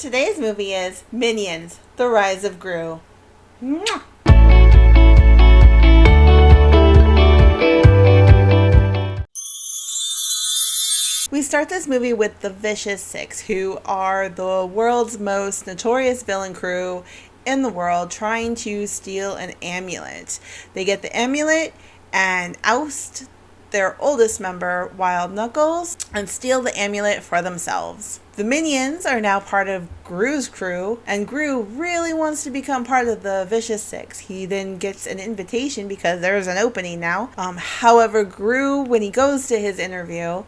today's movie is Minions: The Rise of Gru. Mwah! We start this movie with the Vicious Six, who are the world's most notorious villain crew in the world, trying to steal an amulet. They get the amulet and oust their oldest member, Wild Knuckles, and steal the amulet for themselves. The Minions are now part of Gru's crew, and Gru really wants to become part of the Vicious Six. He then gets an invitation because there's an opening now. However, Gru, when he goes to his interview,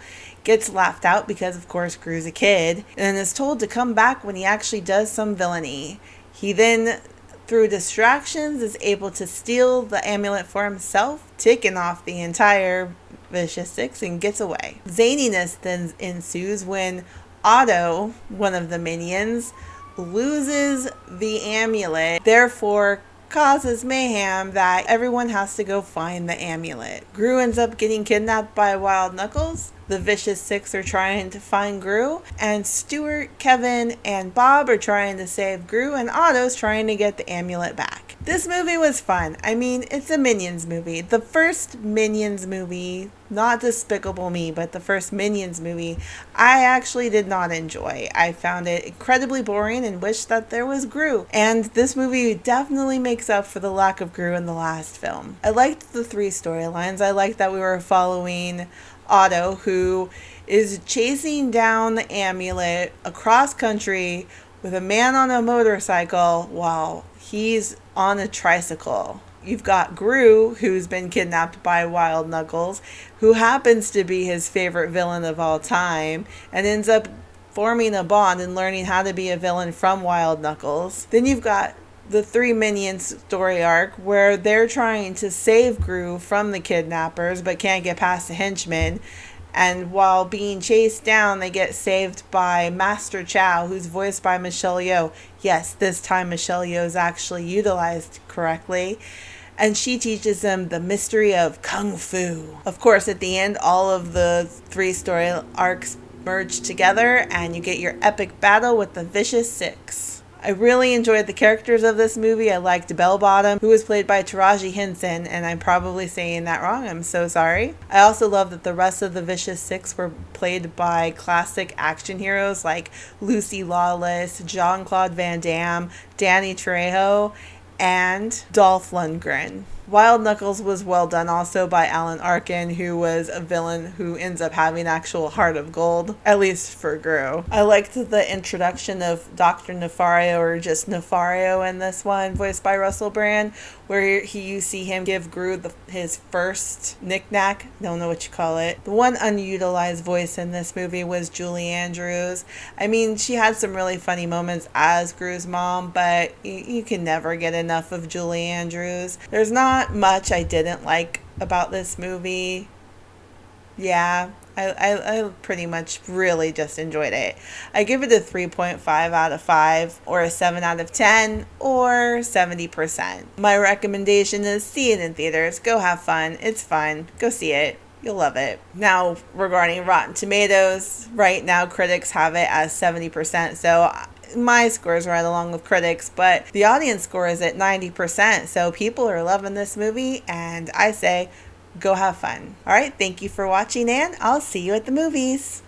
gets laughed out because, of course, Gru's a kid, and is told to come back when he actually does some villainy. He then, through distractions, is able to steal the amulet for himself, ticking off the entire Vicious Six, and gets away. Zaniness then ensues when Otto, one of the Minions, loses the amulet, therefore causes mayhem that everyone has to go find the amulet. Gru ends up getting kidnapped by Wild Knuckles. The Vicious Six are trying to find Gru, and Stuart, Kevin, and Bob are trying to save Gru, and Otto's trying to get the amulet back. This movie was fun. I mean, it's a Minions movie. The first Minions movie, not Despicable Me, but the first Minions movie, I actually did not enjoy. I found it incredibly boring and wished that there was Gru. And this movie definitely makes up for the lack of Gru in the last film. I liked the three storylines. I liked that we were following Otto, who is chasing down the amulet across country with a man on a motorcycle while he's on a tricycle. You've got Gru, who's been kidnapped by Wild Knuckles, who happens to be his favorite villain of all time, and ends up forming a bond and learning how to be a villain from Wild Knuckles. Then you've got the three Minions story arc where they're trying to save Gru from the kidnappers but can't get past the henchmen, and while being chased down they get saved by Master Chow, who's voiced by Michelle Yeoh. Yes, this time Michelle Yeoh is actually utilized correctly, and she teaches them the mystery of Kung Fu. Of course, at the end, all of the three story arcs merge together and you get your epic battle with the Vicious Six. I really enjoyed the characters of this movie. I liked Bell Bottom, who was played by Taraji Henson, and I'm probably saying that wrong. I'm so sorry. I also love that the rest of the Vicious Six were played by classic action heroes like Lucy Lawless, Jean-Claude Van Damme, Danny Trejo, and Dolph Lundgren. Wild Knuckles was well done also by Alan Arkin, who was a villain who ends up having actual heart of gold, at least for Gru. I liked the introduction of Dr. Nefario, or just Nefario in this one, voiced by Russell Brand, where you see him give Gru his first knick-knack, don't know what you call it. The one unutilized voice in this movie was Julie Andrews. I mean, she had some really funny moments as Gru's mom, but you can never get enough of Julie Andrews. There's not much I didn't like about this movie. Yeah, I pretty much really just enjoyed it. I give it a 3.5 out of 5, or a 7 out of 10, or 70%. My recommendation is see it in theaters. Go have fun. It's fun. Go see it. You'll love it. Now, regarding Rotten Tomatoes, right now critics have it as 70%, so my score is right along with critics, but the audience score is at 90%, so people are loving this movie, and I say, go have fun. All right, thank you for watching, and I'll see you at the movies.